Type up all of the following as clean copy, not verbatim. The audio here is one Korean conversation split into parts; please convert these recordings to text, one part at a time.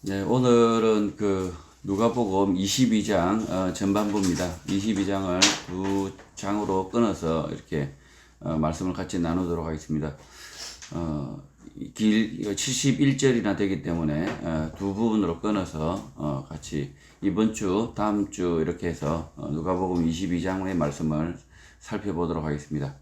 네, 오늘은 누가복음 22장 전반부입니다. 22장을 두 장으로 끊어서 이렇게 말씀을 같이 나누도록 하겠습니다. 71절이나 되기 때문에 두 부분으로 끊어서 같이 이번 주, 다음 주 이렇게 해서 누가복음 22장의 말씀을 살펴보도록 하겠습니다.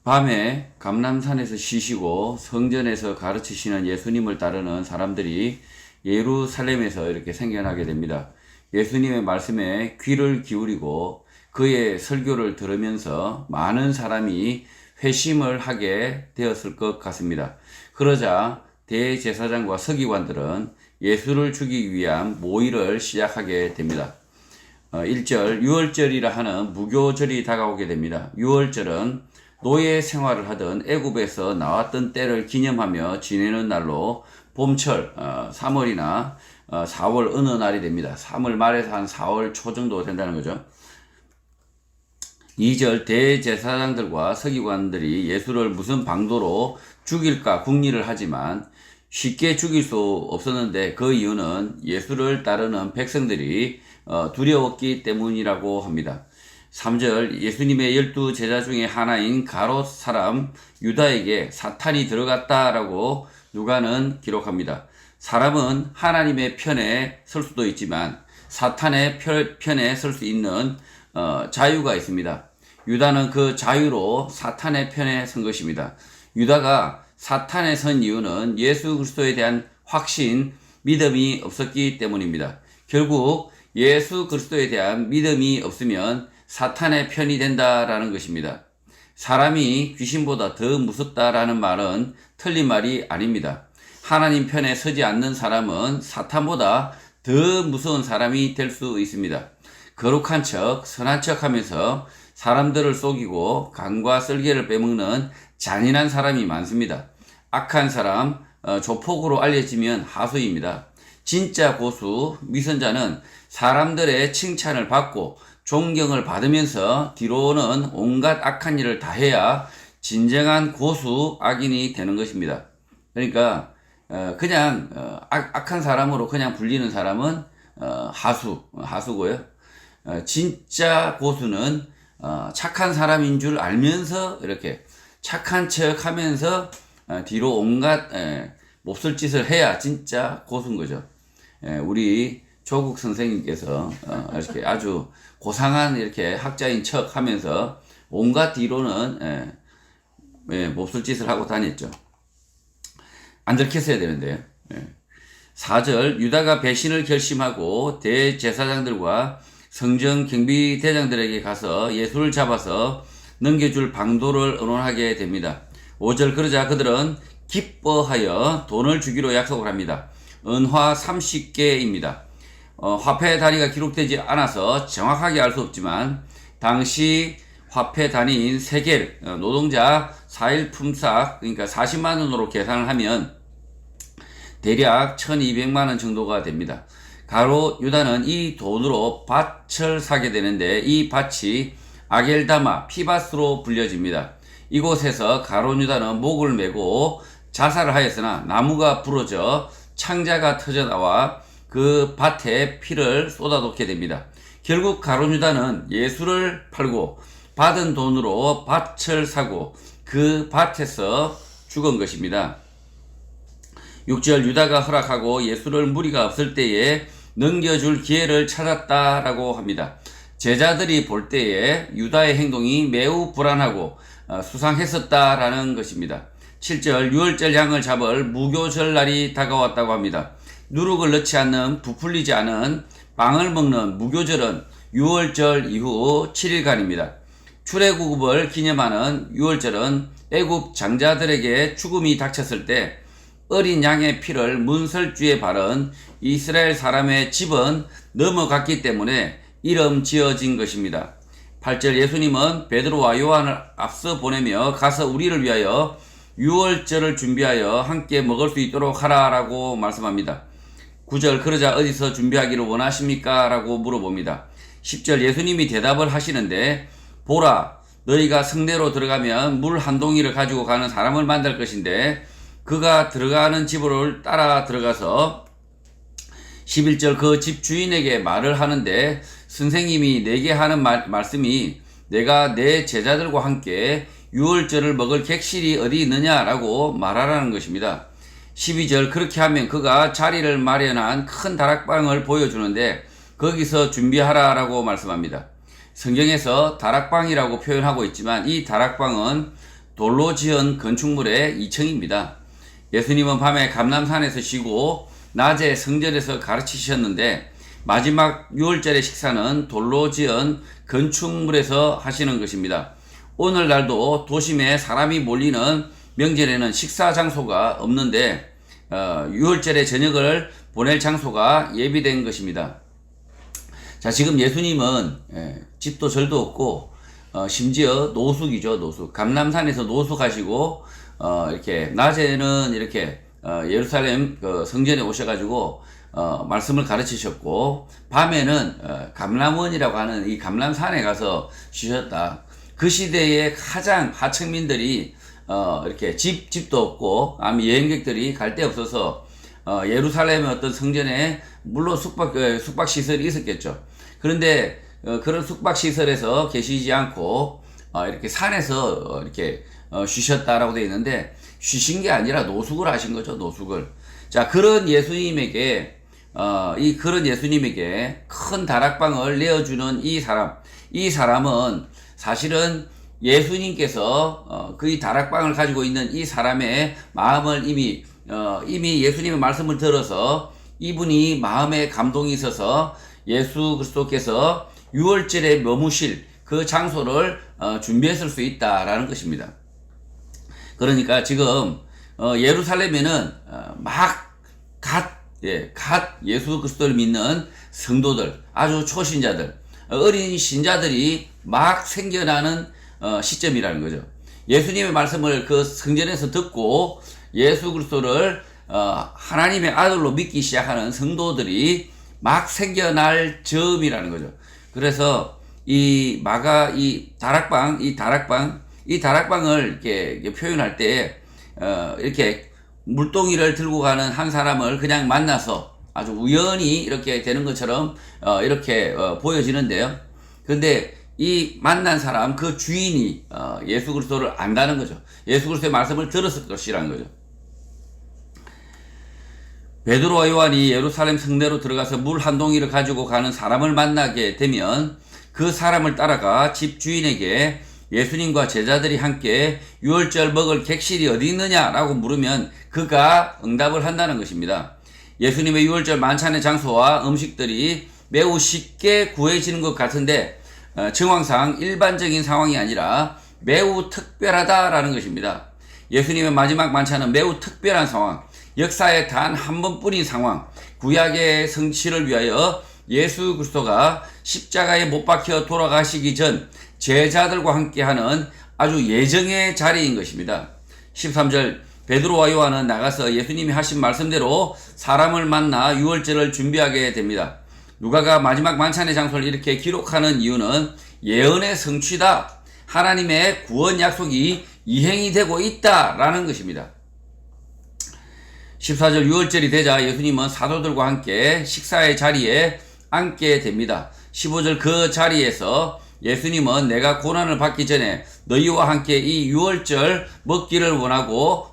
밤에 감람산에서 쉬시고 성전에서 가르치시는 예수님을 따르는 사람들이 예루살렘에서 이렇게 생겨나게 됩니다. 예수님의 말씀에 귀를 기울이고 그의 설교를 들으면서 많은 사람이 회심을 하게 되었을 것 같습니다. 그러자 대제사장과 서기관들은 예수를 죽이기 위한 모의를 시작하게 됩니다. 1절 유월절이라 하는 무교절이 다가오게 됩니다. 유월절은 노예 생활을 하던 애굽에서 나왔던 때를 기념하며 지내는 날로 봄철 3월이나 4월 어느 날이 됩니다. 3월 말에서 한 4월 초 정도 된다는 거죠. 2절 대제사장들과 서기관들이 예수를 무슨 방도로 죽일까 궁리를 하지만 쉽게 죽일 수 없었는데 그 이유는 예수를 따르는 백성들이 두려웠기 때문이라고 합니다. 3절 예수님의 12 제자 중에 하나인 가롯 사람 유다에게 사탄이 들어갔다라고 누가는 기록합니다. 사람은 하나님의 편에 설 수도 있지만 사탄의 편에 설 수 있는 자유가 있습니다. 유다는 그 자유로 사탄의 편에 선 것입니다. 유다가 사탄에 선 이유는 예수 그리스도에 대한 확신, 믿음이 없었기 때문입니다. 결국 예수 그리스도에 대한 믿음이 없으면 사탄의 편이 된다라는 것입니다. 사람이 귀신보다 더 무섭다라는 말은 틀린 말이 아닙니다. 하나님 편에 서지 않는 사람은 사탄보다 더 무서운 사람이 될 수 있습니다. 거룩한 척, 선한 척 하면서 사람들을 속이고 간과 쓸개를 빼먹는 잔인한 사람이 많습니다. 악한 사람, 조폭으로 알려지면 하수입니다. 진짜 고수, 위선자는 사람들의 칭찬을 받고 존경을 받으면서 뒤로는 온갖 악한 일을 다 해야 진정한 고수 악인이 되는 것입니다. 그러니까 그냥 악한 사람으로 그냥 불리는 사람은 하수고요. 진짜 고수는 착한 사람인 줄 알면서 이렇게 착한 척 하면서 뒤로 온갖 몹쓸 짓을 해야 진짜 고수인 거죠. 우리 조국 선생님께서 이렇게 아주 고상한 이렇게 학자인 척 하면서 온갖 뒤로는 몹쓸 짓을 하고 다녔죠. 안 들켰어야 되는데요. 4절 유다가 배신을 결심하고 대제사장들과 성전 경비대장들에게 가서 예수를 잡아서 넘겨줄 방도를 의논하게 됩니다. 5절 그러자 그들은 기뻐하여 돈을 주기로 약속을 합니다. 은화 30개입니다. 화폐 단위가 기록되지 않아서 정확하게 알 수 없지만 당시 화폐 단위인 세겔, 노동자 4일 품삯, 그러니까 40만 원으로 계산을 하면 대략 1200만 원 정도가 됩니다. 가로 유다는 이 돈으로 밭을 사게 되는데 이 밭이 아겔다마, 피밭으로 불려집니다. 이곳에서 가로 유다는 목을 메고 자살을 하였으나 나무가 부러져 창자가 터져나와 그 밭에 피를 쏟아놓게 됩니다. 결국 가룟 유다는 예수를 팔고 받은 돈으로 밭을 사고 그 밭에서 죽은 것입니다. 6절 유다가 허락하고 예수를 무리가 없을 때에 넘겨줄 기회를 찾았다라고 합니다. 제자들이 볼 때에 유다의 행동이 매우 불안하고 수상했었다라는 것입니다. 7절 유월절 양을 잡을 무교절 날이 다가왔다고 합니다. 누룩을 넣지 않는 부풀리지 않은 빵을 먹는 무교절은 유월절 이후 7일간입니다. 출애굽을 기념하는 유월절은 애굽 장자들에게 죽음이 닥쳤을 때 어린 양의 피를 문설주에 바른 이스라엘 사람의 집은 넘어갔기 때문에 이름 지어진 것입니다. 8절 예수님은 베드로와 요한을 앞서 보내며 가서 우리를 위하여 유월절을 준비하여 함께 먹을 수 있도록 하라라고 말씀합니다. 9절 그러자 어디서 준비하기를 원하십니까? 라고 물어봅니다. 10절 예수님이 대답을 하시는데 보라 너희가 성내로 들어가면 물 한 동이를 가지고 가는 사람을 만날 것인데 그가 들어가는 집으로 따라 들어가서 11절 그 집 주인에게 말을 하는데 선생님이 내게 하는 말씀이 내가 내 제자들과 함께 유월절을 먹을 객실이 어디 있느냐라고 말하라는 것입니다. 12절 그렇게 하면 그가 자리를 마련한 큰 다락방을 보여주는데 거기서 준비하라라고 말씀합니다. 성경에서 다락방이라고 표현하고 있지만 이 다락방은 돌로 지은 건축물의 2층입니다. 예수님은 밤에 감람산에서 쉬고 낮에 성전에서 가르치셨는데 마지막 유월절의 식사는 돌로 지은 건축물에서 하시는 것입니다. 오늘날도 도심에 사람이 몰리는 명절에는 식사 장소가 없는데 유월절의 저녁을 보낼 장소가 예비된 것입니다. 자, 지금 예수님은 집도 절도 없고 심지어 노숙이죠. 노숙. 감람산에서 노숙하시고 이렇게 낮에는 이렇게 예루살렘 그 성전에 오셔가지고 말씀을 가르치셨고 밤에는 감람원이라고 하는 이 감람산에 가서 쉬셨다. 그 시대에 가장 하층민들이 이렇게 집도 없고 여행객들이 갈 데 없어서 예루살렘의 어떤 성전에 물론 숙박 시설이 있었겠죠. 그런데 그런 숙박 시설에서 계시지 않고 이렇게 산에서 이렇게 쉬셨다라고 되어 있는데 쉬신 게 아니라 노숙을 하신 거죠. 노숙을. 자, 그런 예수님에게 큰 다락방을 내어주는 이 사람은 사실은 예수님께서 그 이 다락방을 가지고 있는 이 사람의 마음을 이미 예수님의 말씀을 들어서 이분이 마음에 감동이 있어서 예수 그리스도께서 유월절에 머무실 그 장소를 준비했을 수 있다라는 것입니다. 그러니까 지금 예루살렘에는 갓 예수 그리스도를 믿는 성도들, 아주 초신자들, 어린 신자들이 막 생겨나는 시점이라는 거죠. 예수님의 말씀을 그 성전에서 듣고 예수 그리스도를 하나님의 아들로 믿기 시작하는 성도들이 막 생겨날 즈음이라는 거죠. 그래서 이 다락방을 이렇게 표현할 때 이렇게 물동이를 들고 가는 한 사람을 그냥 만나서 아주 우연히 이렇게 되는 것처럼 이렇게 보여지는데요. 그런데 이 만난 사람 그 주인이 예수 그리스도를 안다는 거죠. 예수 그리스도의 말씀을 들었을 것이라는 거죠. 베드로와 요한이 예루살렘 성내로 들어가서 물 한 동이를 가지고 가는 사람을 만나게 되면 그 사람을 따라가 집 주인에게 예수님과 제자들이 함께 유월절 먹을 객실이 어디 있느냐라고 물으면 그가 응답을 한다는 것입니다. 예수님의 유월절 만찬의 장소와 음식들이 매우 쉽게 구해지는 것 같은데 정황상 일반적인 상황이 아니라 매우 특별하다라는 것입니다. 예수님의 마지막 만찬은 매우 특별한 상황, 역사에 단 한 번뿐인 상황, 구약의 성취를 위하여 예수 그리스도가 십자가에 못 박혀 돌아가시기 전 제자들과 함께하는 아주 예정의 자리인 것입니다. 13절 베드로와 요한은 나가서 예수님이 하신 말씀대로 사람을 만나 유월절을 준비하게 됩니다. 누가가 마지막 만찬의 장소를 이렇게 기록하는 이유는 예언의 성취다. 하나님의 구원 약속이 이행이 되고 있다라는 것입니다. 14절 유월절이 되자 예수님은 사도들과 함께 식사의 자리에 앉게 됩니다. 15절 그 자리에서 예수님은 내가 고난을 받기 전에 너희와 함께 이 유월절 먹기를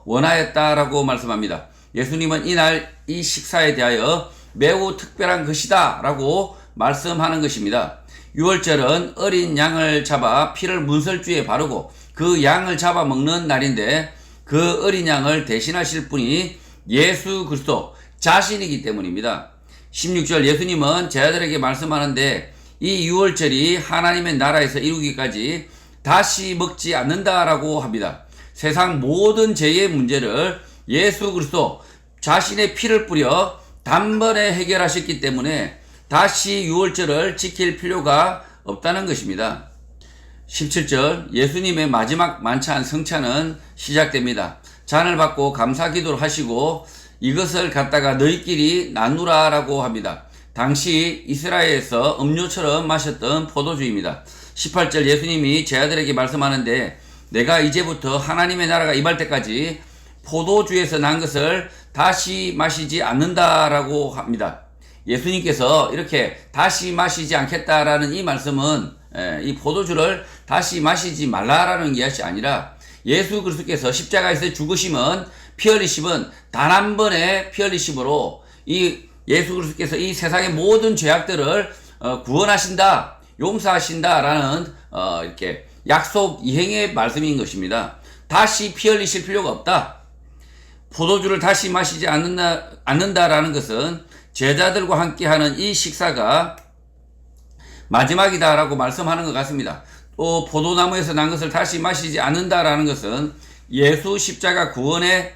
원하였다라고 말씀합니다. 예수님은 이날 이 식사에 대하여 매우 특별한 것이다 라고 말씀하는 것입니다. 유월절은 어린 양을 잡아 피를 문설주에 바르고 그 양을 잡아 먹는 날인데 그 어린 양을 대신하실 분이 예수 그리스도 자신이기 때문입니다. 16절 예수님은 제자들에게 말씀하는데 이 유월절이 하나님의 나라에서 이루기까지 다시 먹지 않는다라고 합니다. 세상 모든 죄의 문제를 예수 그리스도 자신의 피를 뿌려 단번에 해결하셨기 때문에 다시 유월절을 지킬 필요가 없다는 것입니다. 17절 예수님의 마지막 만찬 성찬은 시작됩니다. 잔을 받고 감사 기도를 하시고 이것을 갖다가 너희끼리 나누라 라고 합니다. 당시 이스라엘에서 음료처럼 마셨던 포도주입니다. 18절 예수님이 제자들에게 말씀하는데 내가 이제부터 하나님의 나라가 임할 때까지 포도주에서 난 것을 다시 마시지 않는다라고 합니다. 예수님께서 이렇게 다시 마시지 않겠다라는 이 말씀은 이 포도주를 다시 마시지 말라라는 것이 아니라 예수 그리스도께서 십자가에서 죽으심은 피 흘리심은 단 한 번의 피 흘리심으로 이 예수 그리스도께서 이 세상의 모든 죄악들을 구원하신다, 용서하신다라는 이렇게 약속 이행의 말씀인 것입니다. 다시 피 흘리실 필요가 없다. 포도주를 다시 마시지 않는다라는 것은 제자들과 함께하는 이 식사가 마지막이다라고 말씀하는 것 같습니다. 또 포도나무에서 난 것을 다시 마시지 않는다라는 것은 예수 십자가 구원의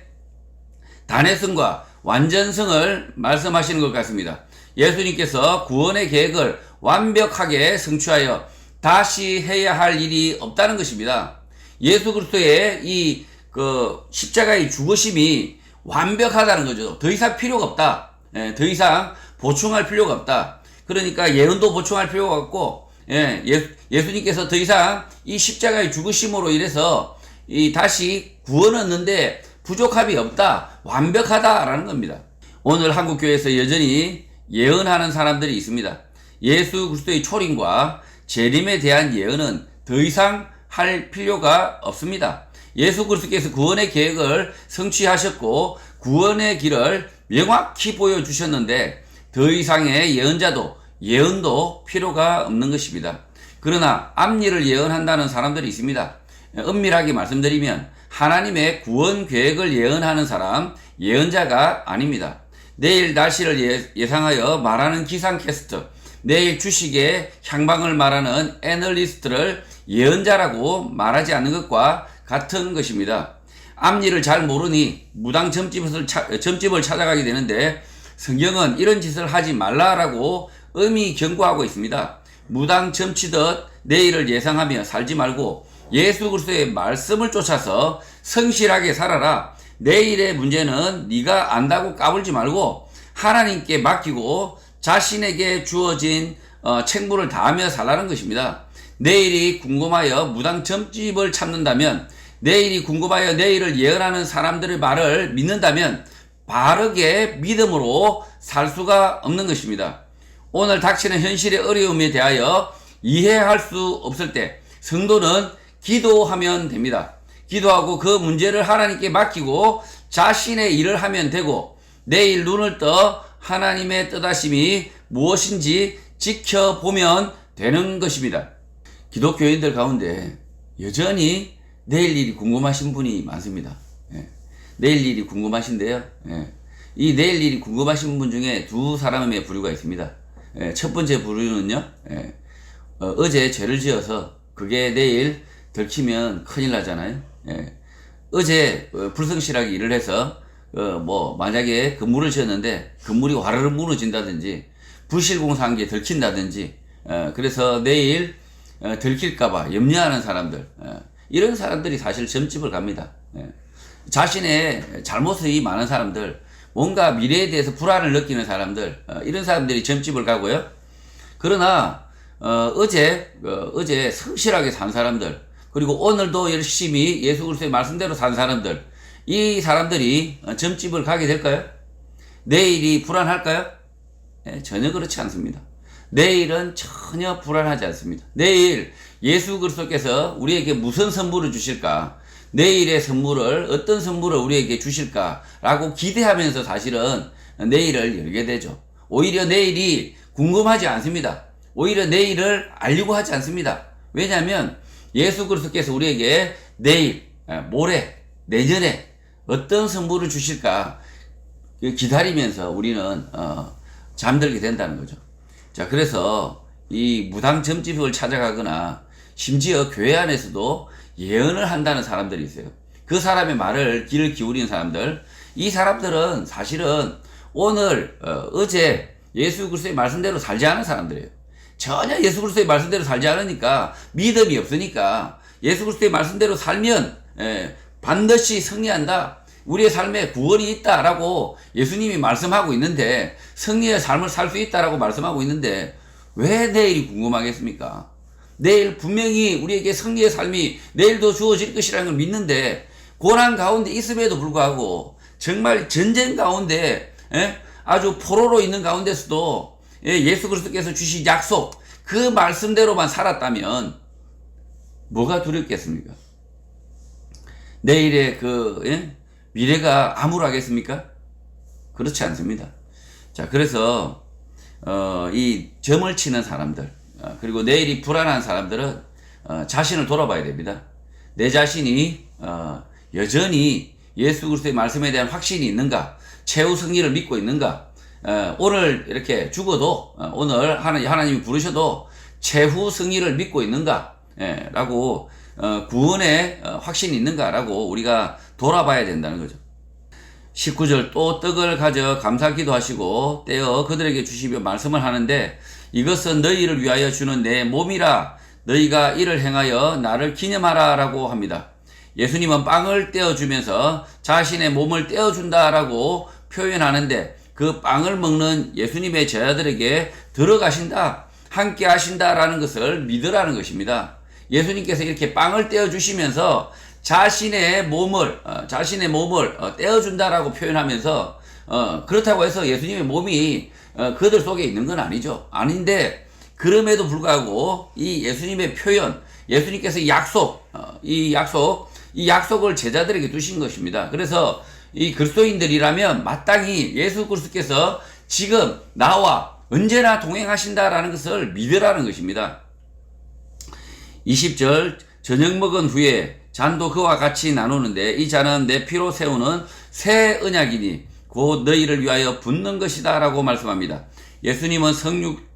단회성과 완전성을 말씀하시는 것 같습니다. 예수님께서 구원의 계획을 완벽하게 성취하여 다시 해야 할 일이 없다는 것입니다. 예수 그리스도의 이 십자가의 죽으심이 완벽하다는 거죠. 더 이상 필요가 없다. 더 이상 보충할 필요가 없다. 그러니까 예언도 보충할 필요가 없고, 예수님께서 더 이상 이 십자가의 죽으심으로 인해서 다시 구원 얻는데 부족함이 없다. 완벽하다라는 겁니다. 오늘 한국교회에서 여전히 예언하는 사람들이 있습니다. 예수 그리스도의 초림과 재림에 대한 예언은 더 이상 할 필요가 없습니다. 예수 그리스도께서 구원의 계획을 성취하셨고 구원의 길을 명확히 보여주셨는데 더 이상의 예언도 필요가 없는 것입니다. 그러나 앞일을 예언한다는 사람들이 있습니다. 엄밀하게 말씀드리면 하나님의 구원 계획을 예언하는 사람, 예언자가 아닙니다. 내일 날씨를 예상하여 말하는 기상캐스터, 내일 주식의 향방을 말하는 애널리스트를 예언자라고 말하지 않는 것과 같은 것입니다. 앞일을 잘 모르니 무당 점집을 찾아가게 되는데 성경은 이런 짓을 하지 말라라고 엄히 경고하고 있습니다. 무당 점치듯 내일을 예상하며 살지 말고 예수 그리스도의 말씀을 쫓아서 성실하게 살아라. 내일의 문제는 네가 안다고 까불지 말고 하나님께 맡기고 자신에게 주어진 책무를 다하며 살라는 것입니다. 내일이 궁금하여 무당 점집을 찾는다면, 내일이 궁금하여 내일을 예언하는 사람들의 말을 믿는다면 바르게 믿음으로 살 수가 없는 것입니다. 오늘 닥치는 현실의 어려움에 대하여 이해할 수 없을 때 성도는 기도하면 됩니다. 기도하고 그 문제를 하나님께 맡기고 자신의 일을 하면 되고 내일 눈을 떠 하나님의 뜻하심이 무엇인지 지켜보면 되는 것입니다. 기독교인들 가운데 여전히 내일 일이 궁금하신 분이 많습니다. 내일 일이 궁금하신데요. 이 내일 일이 궁금하신 분 중에 두 사람의 부류가 있습니다. 첫 번째 부류는요, 어제 죄를 지어서 그게 내일 들키면 큰일 나잖아요. 어제 불성실하게 일을 해서 만약에 건물을 지었는데 건물이 와르르 무너진다든지 부실공사한 게 들킨다든지 그래서 내일 들킬까봐 염려하는 사람들, 이런 사람들이 사실 점집을 갑니다. 자신의 잘못이 많은 사람들, 뭔가 미래에 대해서 불안을 느끼는 사람들, 이런 사람들이 점집을 가고요. 그러나 어제 성실하게 산 사람들, 그리고 오늘도 열심히 예수 그리스도의 말씀대로 산 사람들, 이 사람들이 점집을 가게 될까요? 내일이 불안할까요? 전혀 그렇지 않습니다. 내일은 전혀 불안하지 않습니다. 내일 예수 그리스도께서 우리에게 무슨 선물을 주실까? 내일의 선물을, 어떤 선물을 우리에게 주실까라고 기대하면서 사실은 내일을 열게 되죠. 오히려 내일이 궁금하지 않습니다. 오히려 내일을 알려고 하지 않습니다. 왜냐하면 예수 그리스도께서 우리에게 내일, 모레, 내년에 어떤 선물을 주실까 기다리면서 우리는 잠들게 된다는 거죠. 자, 그래서 이 무당 점집을 찾아가거나 심지어 교회 안에서도 예언을 한다는 사람들이 있어요. 그 사람의 말을 귀를 기울이는 사람들, 이 사람들은 사실은 오늘 어제 예수 그리스도의 말씀대로 살지 않은 사람들이에요. 전혀 예수 그리스도의 말씀대로 살지 않으니까, 믿음이 없으니까 예수 그리스도의 말씀대로 살면 반드시 승리한다, 우리의 삶에 구원이 있다라고 예수님이 말씀하고 있는데, 승리의 삶을 살 수 있다라고 말씀하고 있는데 왜 내일이 궁금하겠습니까? 내일 분명히 우리에게 승리의 삶이 내일도 주어질 것이라는 걸 믿는데 고난 가운데 있음에도 불구하고 정말 전쟁 가운데 아주 포로로 있는 가운데서도 예수 그리스도께서 주신 약속 그 말씀대로만 살았다면 뭐가 두렵겠습니까? 내일의 미래가 암울하겠습니까? 그렇지 않습니다. 자, 그래서 이 점을 치는 사람들 그리고 내일이 불안한 사람들은 자신을 돌아봐야 됩니다. 내 자신이 여전히 예수 그리스도의 말씀에 대한 확신이 있는가? 최후 승리를 믿고 있는가? 오늘 이렇게 죽어도 오늘 하나님이 부르셔도 최후 승리를 믿고 있는가? 라고 구원에 확신이 있는가? 라고 우리가 돌아봐야 된다는 거죠. 19절 또 떡을 가져 감사 기도하시고 떼어 그들에게 주시며 말씀을 하는데 이것은 너희를 위하여 주는 내 몸이라 너희가 이를 행하여 나를 기념하라 라고 합니다. 예수님은 빵을 떼어주면서 자신의 몸을 떼어준다라고 표현하는데 그 빵을 먹는 예수님의 제자들에게 들어가신다, 함께 하신다라는 것을 믿으라는 것입니다. 예수님께서 이렇게 빵을 떼어주시면서 자신의 몸을 떼어준다라고 표현하면서 그렇다고 해서 예수님의 몸이 그들 속에 있는 건 아니죠. 아닌데 그럼에도 불구하고 이 예수님의 표현, 예수님께서 이 약속을 제자들에게 두신 것입니다. 그래서 이 그리스도인들이라면 마땅히 예수 그리스도께서 지금 나와 언제나 동행하신다라는 것을 믿으라는 것입니다. 20절 저녁 먹은 후에 잔도 그와 같이 나누는데 이 잔은 내 피로 세우는 새 언약이니 곧 너희를 위하여 붓는 것이다 라고 말씀합니다. 예수님은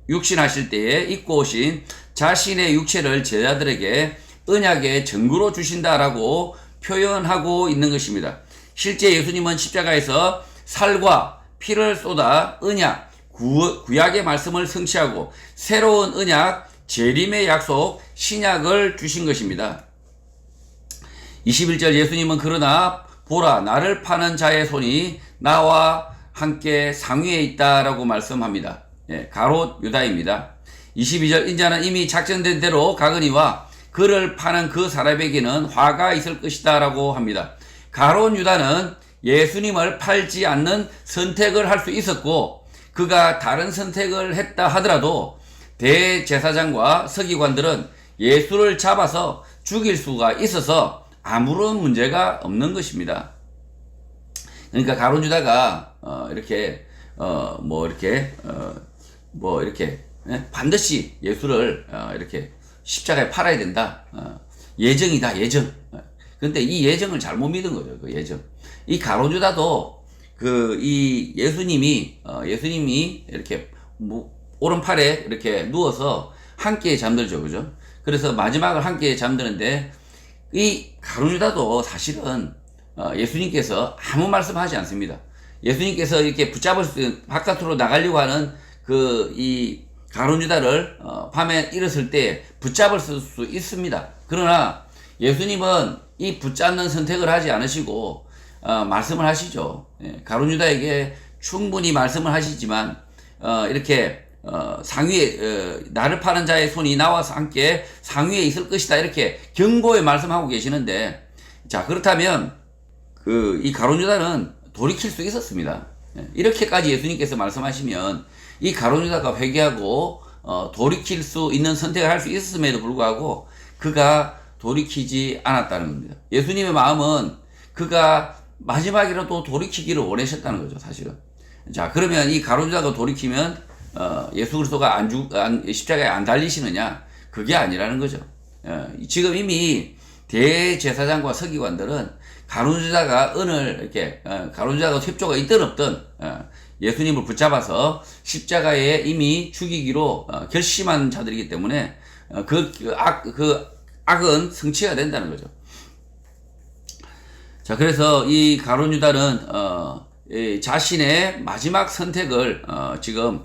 육신하실 때에 입고 오신 자신의 육체를 제자들에게 언약의 증거로 주신다라고 표현하고 있는 것입니다. 실제 예수님은 십자가에서 살과 피를 쏟아 언약, 구약의 말씀을 성취하고 새로운 언약, 재림의 약속, 신약을 주신 것입니다. 21절 예수님은 그러나 보라 나를 파는 자의 손이 나와 함께 상위에 있다라고 말씀합니다. 가롯 유다입니다. 22절 인자는 이미 작정된 대로 가거니와 그를 파는 그 사람에게는 화가 있을 것이다 라고 합니다. 가롯 유다는 예수님을 팔지 않는 선택을 할 수 있었고 그가 다른 선택을 했다 하더라도 대제사장과 서기관들은 예수를 잡아서 죽일 수가 있어서 아무런 문제가 없는 것입니다. 그러니까 가롯 유다가 반드시 예수를 이렇게 십자가에 팔아야 된다. 예정이다, 예정. 근데 이 예정을 잘못 믿은 거죠, 그 예정. 이 가롯 유다도 이 예수님이 이렇게 오른팔에 이렇게 누워서 함께 잠들죠, 그죠? 그래서 마지막을 함께 잠드는데 이 가롯 유다도 사실은 예수님께서 아무 말씀하지 않습니다. 예수님께서 이렇게 바깥으로 나가려고 하는 이 가롯 유다를 밤에 일었을 때 붙잡을 수 있습니다. 그러나 예수님은 이 붙잡는 선택을 하지 않으시고 말씀을 하시죠. 가롯 유다에게 충분히 말씀을 하시지만 이렇게 상위에 나를 파는 자의 손이 나와서 함께 상위에 있을 것이다 이렇게 경고의 말씀하고 계시는데 자 그렇다면 이 가롯 유다는 돌이킬 수 있었습니다. 이렇게까지 예수님께서 말씀하시면 이 가롯 유다가 회개하고 돌이킬 수 있는 선택을 할 수 있었음에도 불구하고 그가 돌이키지 않았다는 겁니다. 예수님의 마음은 그가 마지막이라도 돌이키기를 원하셨다는 거죠, 사실은. 자, 그러면 이 가롯 유다가 돌이키면 예수 그리스도가 십자가에 안 달리시느냐? 그게 아니라는 거죠. 지금 이미 대제사장과 서기관들은 가롯 유다가 가롯 유다가 협조가 있든 없든 예수님을 붙잡아서 십자가에 이미 죽이기로 결심한 자들이기 때문에 그 악은 성취가 된다는 거죠. 자, 그래서 이 가롯 유다는 자신의 마지막 선택을 지금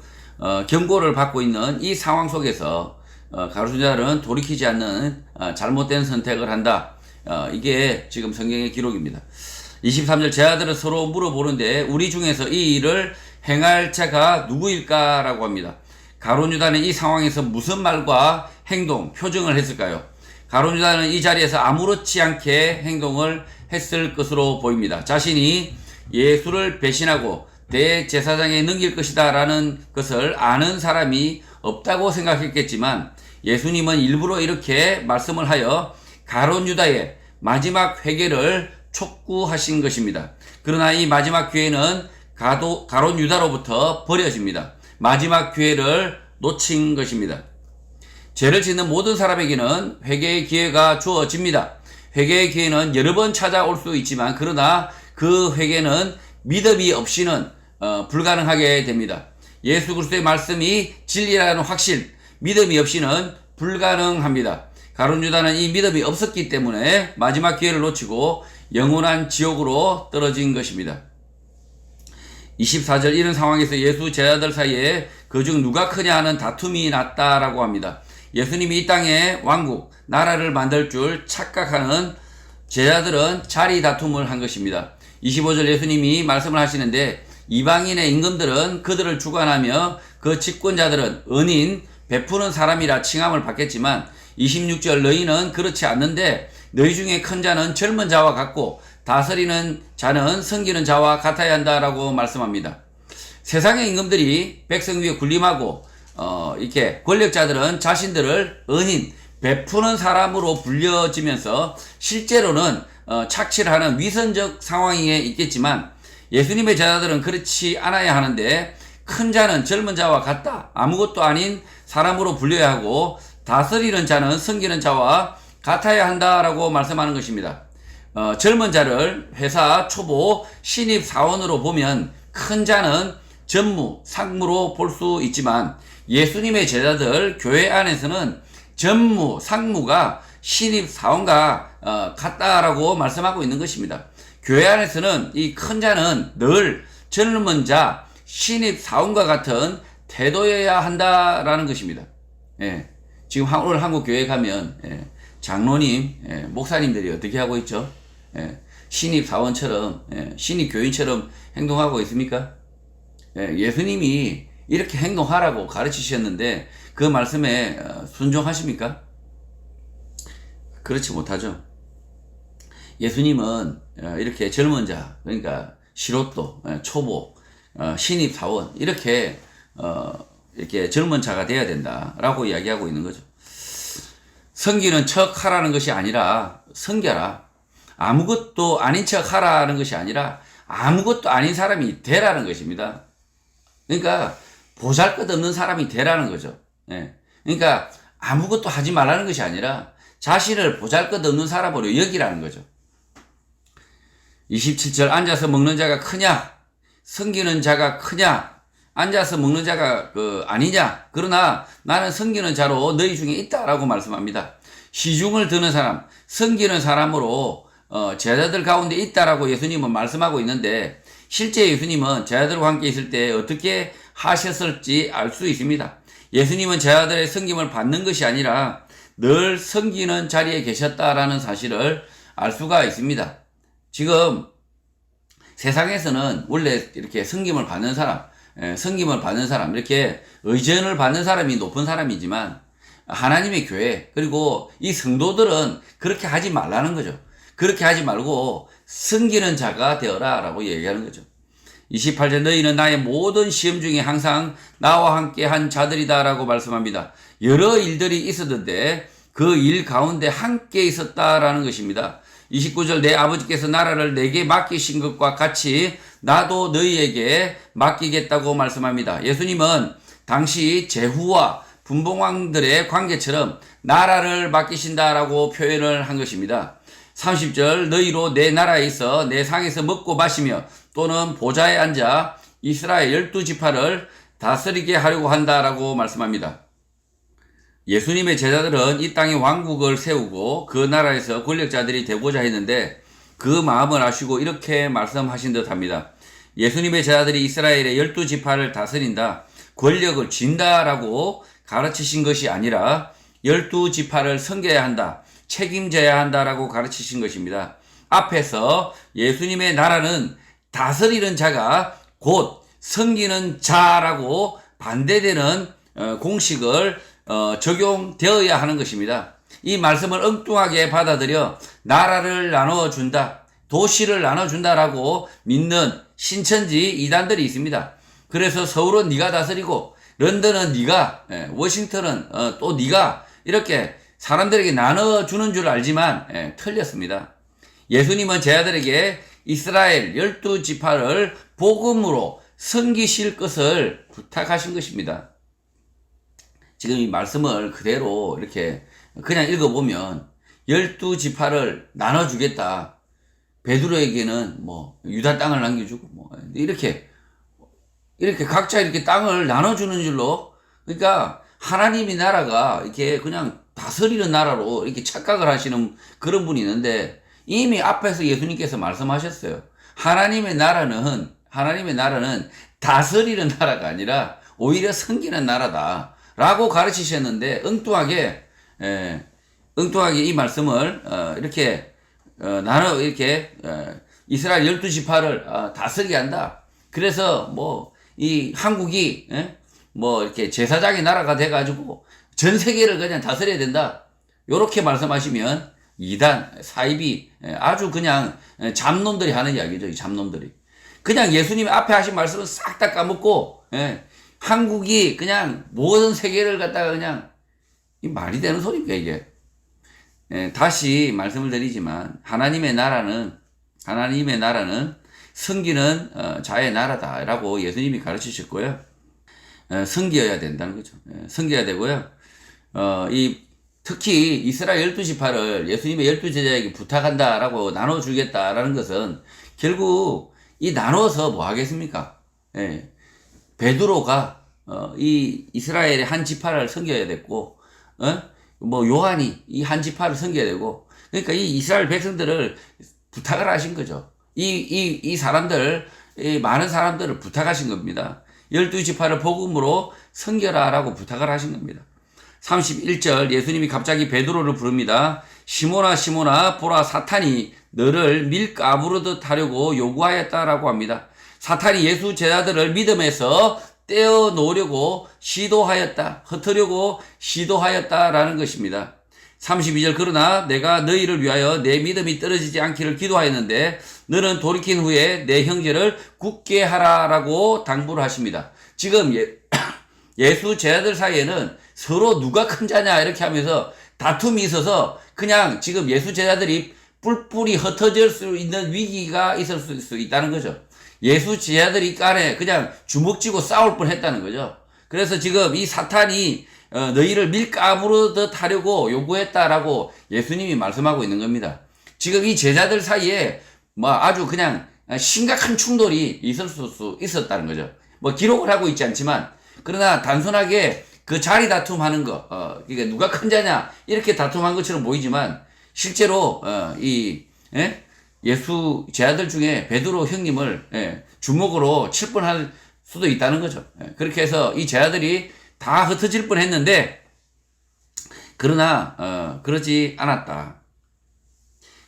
경고를 받고 있는 이 상황 속에서 가롯 유다는 돌이키지 않는 잘못된 선택을 한다. 이게 지금 성경의 기록입니다. 23절 제자들은 서로 물어보는데 우리 중에서 이 일을 행할 자가 누구일까? 라고 합니다. 가롯 유다는 이 상황에서 무슨 말과 행동, 표정을 했을까요? 가룟 유다는 이 자리에서 아무렇지 않게 행동을 했을 것으로 보입니다. 자신이 예수를 배신하고 대제사장에 넘길 것이다 라는 것을 아는 사람이 없다고 생각했겠지만 예수님은 일부러 이렇게 말씀을 하여 가룟 유다의 마지막 회개를 촉구하신 것입니다. 그러나 이 마지막 기회는 가룟 유다로부터 버려집니다. 마지막 기회를 놓친 것입니다. 죄를 짓는 모든 사람에게는 회개의 기회가 주어집니다. 회개의 기회는 여러 번 찾아올 수 있지만 그러나 그 회개는 믿음이 없이는 불가능하게 됩니다. 예수 그리스도의 말씀이 진리라는 확실, 믿음이 없이는 불가능합니다. 가룟 유다는 이 믿음이 없었기 때문에 마지막 기회를 놓치고 영원한 지옥으로 떨어진 것입니다. 24절 이런 상황에서 예수 제자들 사이에 그중 누가 크냐 하는 다툼이 났다라고 합니다. 예수님이 이 땅에 왕국, 나라를 만들 줄 착각하는 제자들은 자리 다툼을 한 것입니다. 25절 예수님이 말씀을 하시는데 이방인의 임금들은 그들을 주관하며 그 집권자들은 은인, 베푸는 사람이라 칭함을 받겠지만 26절 너희는 그렇지 않는데 너희 중에 큰 자는 젊은 자와 같고 다스리는 자는 섬기는 자와 같아야 한다라고 말씀합니다. 세상의 임금들이 백성 위에 군림하고 이렇게 권력자들은 자신들을 은인, 베푸는 사람으로 불려지면서 실제로는 착취를 위선적 상황에 있겠지만 예수님의 제자들은 그렇지 않아야 하는데 큰 자는 젊은 자와 같다. 아무것도 아닌 사람으로 불려야 하고 다스리는 자는 섬기는 자와 같아야 한다라고 말씀하는 것입니다. 젊은 자를 회사 초보 신입 사원으로 보면 큰 자는 전무, 상무로 볼 수 있지만 예수님의 제자들 교회 안에서는 전무, 상무가 신입 사원과 같다라고 말씀하고 있는 것입니다. 교회 안에서는 이 큰 자는 늘 젊은 자, 신입 사원과 같은 태도여야 한다라는 것입니다. 예. 지금 오늘 한국 교회 가면 장로님, 목사님들이 어떻게 하고 있죠? 신입 사원처럼, 신입 교인처럼 행동하고 있습니까? 예수님이 이렇게 행동하라고 가르치셨는데 그 말씀에 순종하십니까? 그렇지 못하죠. 예수님은 이렇게 젊은 자, 그러니까 실업도, 초보, 신입 사원 이렇게 젊은 자가 돼야 된다라고 이야기하고 있는 거죠. 섬기는 척 하라는 것이 아니라 섬겨라. 아무것도 아닌 척 하라는 것이 아니라 아무것도 아닌 사람이 되라는 것입니다. 그러니까 보잘것없는 사람이 되라는 거죠. 그러니까 아무것도 하지 말라는 것이 아니라 자신을 보잘것없는 사람으로 여기라는 거죠. 27절 앉아서 먹는 자가 크냐? 섬기는 자가 크냐? 앉아서 먹는 자가 아니냐? 그러나 나는 섬기는 자로 너희 중에 있다라고 말씀합니다. 시중을 드는 사람, 섬기는 사람으로 제자들 가운데 있다라고 예수님은 말씀하고 있는데 실제 예수님은 제자들과 함께 있을 때 어떻게 하셨을지 알 수 있습니다. 예수님은 제자들의 섬김을 받는 것이 아니라 늘 섬기는 자리에 계셨다라는 사실을 알 수가 있습니다. 지금 세상에서는 원래 이렇게 섬김을 받는 사람, 이렇게 의전을 받는 사람이 높은 사람이지만 하나님의 교회, 그리고 이 성도들은 그렇게 하지 말라는 거죠. 그렇게 하지 말고 섬기는 자가 되어라 라고 얘기하는 거죠. 28절 너희는 나의 모든 시험 중에 항상 나와 함께 한 자들이다 라고 말씀합니다. 여러 일들이 있었는데 그 일 가운데 함께 있었다라는 것입니다. 29절 내 아버지께서 나라를 내게 맡기신 것과 같이 나도 너희에게 맡기겠다고 말씀합니다. 예수님은 당시 제후와 분봉왕들의 관계처럼 나라를 맡기신다라고 표현을 한 것입니다. 30절 너희로 내 나라에 있어 내 상에서 먹고 마시며 또는 보좌에 앉아 이스라엘 12지파를 다스리게 하려고 한다라고 말씀합니다. 예수님의 제자들은 이 땅에 왕국을 세우고 그 나라에서 권력자들이 되고자 했는데 그 마음을 아시고 이렇게 말씀하신 듯 합니다. 예수님의 제자들이 이스라엘의 12지파를 다스린다, 권력을 쥔다라고 가르치신 것이 아니라 12지파를 섬겨야 한다, 책임져야 한다라고 가르치신 것입니다. 앞에서 예수님의 나라는 다스리는 자가 곧 섬기는 자라고 반대되는 공식을 적용되어야 하는 것입니다. 이 말씀을 엉뚱하게 받아들여 나라를 나눠준다, 도시를 나눠준다라고 믿는 신천지 이단들이 있습니다. 그래서 서울은 네가 다스리고 런던은 네가, 워싱턴은 또 네가 이렇게 사람들에게 나눠주는 줄 알지만 틀렸습니다. 예수님은 제 아들에게 이스라엘 12지파를 복음으로 섬기실 것을 부탁하신 것입니다. 지금 이 말씀을 그대로 이렇게 그냥 읽어보면 12지파를 나눠주겠다. 베드로에게는 뭐 유다 땅을 남겨주고 뭐 이렇게 각자 이렇게 땅을 나눠주는 줄로, 그러니까 하나님의 나라가 이렇게 그냥 다스리는 나라로 이렇게 착각을 하시는 그런 분이 있는데, 이미 앞에서 예수님께서 말씀하셨어요. 하나님의 나라는 다스리는 나라가 아니라 오히려 섬기는 나라다 라고 가르치셨는데, 엉뚱하게 이 말씀을 이렇게 이스라엘 12지파를 다스리게 한다. 그래서 뭐 이 한국이 뭐 이렇게 제사장의 나라가 돼가지고 전 세계를 그냥 다스려야 된다, 요렇게 말씀하시면 이단, 사이비, 아주 그냥 잡놈들이 하는 이야기죠. 이 잡놈들이 그냥 예수님이 앞에 하신 말씀은 싹 다 까먹고, 한국이 그냥 모든 세계를 갖다가 그냥, 이 말이 되는 소리입니까 이게? 다시 말씀을 드리지만 하나님의 나라는 섬기는 자의 나라다라고 예수님이 가르치셨고요. 섬겨야 된다는 거죠. 섬겨야 되고요. 특히 이스라엘 12지파를 예수님의 12제자에게 부탁한다라고 나눠주겠다라는 것은 결국 이 나눠서 뭐 하겠습니까? 베드로가 이 이스라엘의 한 지파를 섬겨야 됐고, 뭐 요한이 이 한 지파를 섬겨야 되고, 그러니까 이 이스라엘 백성들을 부탁을 하신 거죠. 이 사람들, 이 많은 사람들을 부탁하신 겁니다. 12지파를 복음으로 섬겨라라고 부탁을 하신 겁니다. 31절 예수님이 갑자기 베드로를 부릅니다. 시몬아 시몬아 보라, 사탄이 너를 밀가부르듯 하려고 요구하였다라고 합니다. 사탄이 예수 제자들을 믿음에서 떼어놓으려고 시도하였다, 흩으려고 시도하였다라는 것입니다. 32절 그러나 내가 너희를 위하여 내 믿음이 떨어지지 않기를 기도하였는데 너는 돌이킨 후에 내 형제를 굳게 하라라고 당부를 하십니다. 지금 예수 제자들 사이에는 서로 누가 큰 자냐 이렇게 하면서 다툼이 있어서 그냥 지금 예수 제자들이 뿔뿔이 흩어질 수 있는 위기가 있을 수 있다는 거죠. 예수 제자들이 간에 그냥 주먹 쥐고 싸울 뻔했다는 거죠. 그래서 지금 이 사탄이 너희를 밀가부르듯 하려고 요구했다라고 예수님이 말씀하고 있는 겁니다. 지금 이 제자들 사이에 뭐 아주 그냥 심각한 충돌이 있을 수 있었다는 거죠. 뭐 기록을 하고 있지 않지만, 그러나 단순하게 그 자리 다툼하는 거, 그러니까 누가 큰 자냐 이렇게 다툼한 것처럼 보이지만 실제로 예수 제자들 중에 베드로 형님을 주먹으로 칠 뻔할 수도 있다는 거죠. 그렇게 해서 이 제자들이 다 흩어질 뻔했는데, 그러나 그러지 않았다.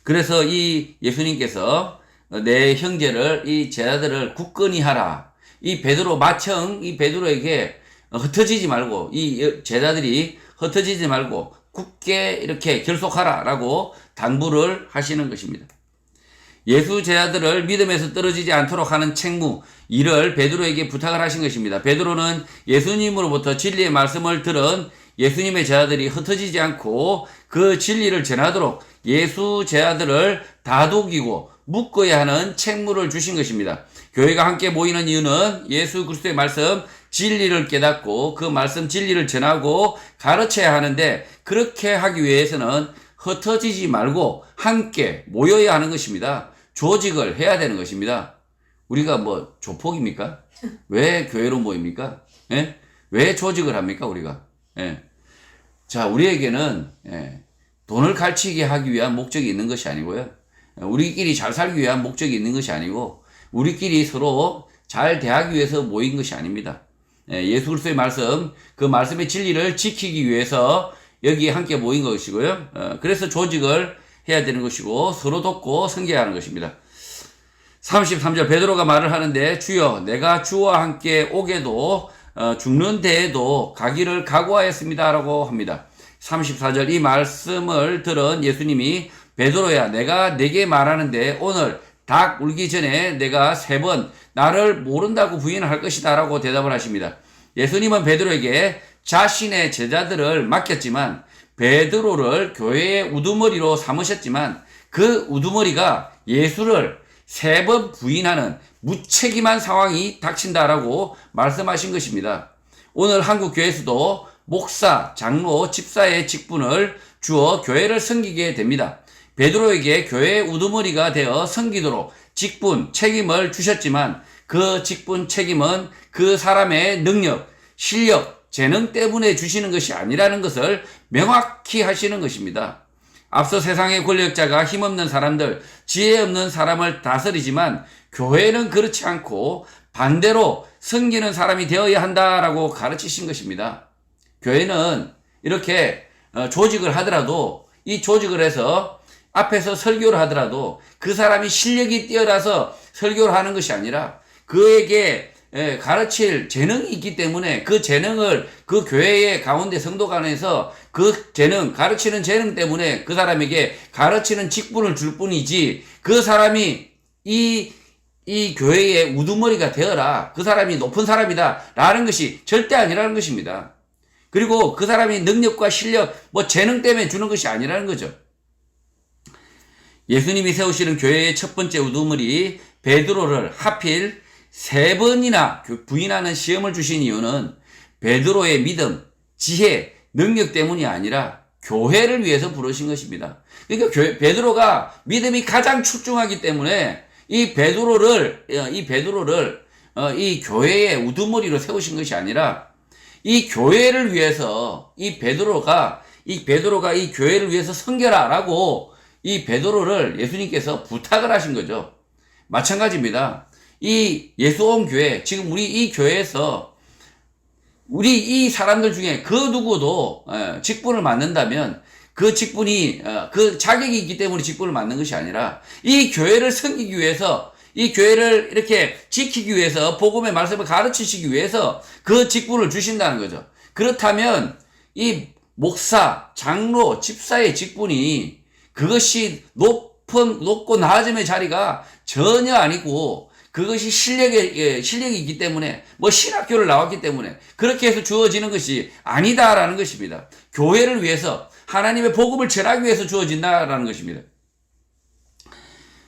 그래서 이 예수님께서 내 형제를, 이 제자들을 굳건히 하라. 이 베드로 마청 이 베드로에게 흩어지지 말고, 이 제자들이 흩어지지 말고 굳게 이렇게 결속하라라고 당부를 하시는 것입니다. 예수 제자들을 믿음에서 떨어지지 않도록 하는 책무, 이를 베드로에게 부탁을 하신 것입니다. 베드로는 예수님으로부터 진리의 말씀을 들은 예수님의 제자들이 흩어지지 않고 그 진리를 전하도록 예수 제자들을 다독이고 묶어야 하는 책무를 주신 것입니다. 교회가 함께 모이는 이유는 예수 그리스도의 말씀, 진리를 깨닫고 그 말씀 진리를 전하고 가르쳐야 하는데, 그렇게 하기 위해서는 흩어지지 말고 함께 모여야 하는 것입니다. 조직을 해야 되는 것입니다. 우리가 뭐 조폭입니까? 왜 교회로 모입니까? 왜 조직을 합니까 우리가? 자, 우리에게는 돈을 갈치게 하기 위한 목적이 있는 것이 아니고요, 우리끼리 잘 살기 위한 목적이 있는 것이 아니고, 우리끼리 서로 잘 대하기 위해서 모인 것이 아닙니다. 예수 그리스도의 말씀, 그 말씀의 진리를 지키기 위해서 여기 함께 모인 것이고요, 그래서 조직을 해야 되는 것이고 서로 돕고 섬겨야 하는 것입니다. 33절 베드로가 말을 하는데, 주여 내가 주와 함께 오게도 죽는 데에도 가기를 각오하였습니다 라고 합니다. 34절 이 말씀을 들은 예수님이 베드로야 내가 네게 말하는데 오늘 닭 울기 전에 내가 3번 나를 모른다고 부인할 것이다 라고 대답을 하십니다. 예수님은 베드로에게 자신의 제자들을 맡겼지만 베드로를 교회의 우두머리로 삼으셨지만 그 우두머리가 예수를 3번 부인하는 무책임한 상황이 닥친다라고 말씀하신 것입니다. 오늘 한국 교회에서도 목사, 장로, 집사의 직분을 주어 교회를 섬기게 됩니다. 베드로에게 교회의 우두머리가 되어 섬기도록 직분, 책임을 주셨지만 그 직분, 책임은 그 사람의 능력, 실력, 재능 때문에 주시는 것이 아니라는 것을 명확히 하시는 것입니다. 앞서 세상의 권력자가 힘없는 사람들, 지혜 없는 사람을 다스리지만 교회는 그렇지 않고 반대로 섬기는 사람이 되어야 한다라고 가르치신 것입니다. 교회는 이렇게 조직을 하더라도 이 조직을 해서 앞에서 설교를 하더라도 그 사람이 실력이 뛰어나서 설교를 하는 것이 아니라 그에게 가르칠 재능이 있기 때문에 그 재능을 그 교회의 가운데 성도 간에서 그 재능, 가르치는 재능 때문에 그 사람에게 가르치는 직분을 줄 뿐이지 그 사람이 이 교회의 우두머리가 되어라. 그 사람이 높은 사람이다. 라는 것이 절대 아니라는 것입니다. 그리고 그 사람이 능력과 실력, 재능 때문에 주는 것이 아니라는 거죠. 예수님이 세우시는 교회의 첫 번째 우두머리 베드로를 하필 3번이나 부인하는 시험을 주신 이유는 베드로의 믿음, 지혜, 능력 때문이 아니라 교회를 위해서 부르신 것입니다. 그러니까 베드로가 믿음이 가장 출중하기 때문에 이 베드로를 이 교회의 우두머리로 세우신 것이 아니라 이 교회를 위해서 이 베드로가 이 교회를 위해서 섬겨라라고 이 베드로를 예수님께서 부탁을 하신 거죠. 마찬가지입니다. 이 예수 온 교회, 지금 우리 이 교회에서 우리 이 사람들 중에 그 누구도 직분을 맡는다면 그 직분이 그 자격이 있기 때문에 직분을 맡는 것이 아니라 이 교회를 섬기기 위해서 이 교회를 이렇게 지키기 위해서 복음의 말씀을 가르치시기 위해서 그 직분을 주신다는 거죠. 그렇다면 이 목사, 장로, 집사의 직분이 그것이 높고 낮음의 자리가 전혀 아니고 그것이 실력이 있기 때문에 신학교를 나왔기 때문에 그렇게 해서 주어지는 것이 아니다라는 것입니다. 교회를 위해서 하나님의 복음을 전하기 위해서 주어진다라는 것입니다.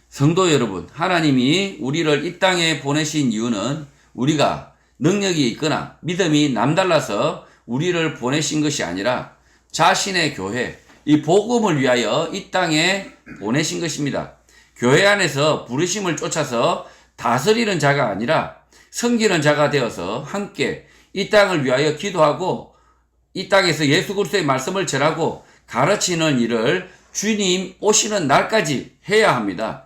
성도 여러분, 하나님이 우리를 이 땅에 보내신 이유는 우리가 능력이 있거나 믿음이 남달라서 우리를 보내신 것이 아니라 자신의 교회, 이 복음을 위하여 이 땅에 보내신 것입니다. 교회 안에서 부르심을 쫓아서 다스리는 자가 아니라 섬기는 자가 되어서 함께 이 땅을 위하여 기도하고 이 땅에서 예수 그리스도의 말씀을 전하고 가르치는 일을 주님 오시는 날까지 해야 합니다.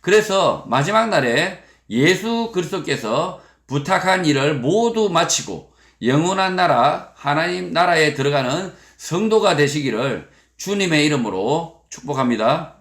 그래서 마지막 날에 예수 그리스도께서 부탁한 일을 모두 마치고 영원한 나라 하나님 나라에 들어가는 성도가 되시기를 주님의 이름으로 축복합니다.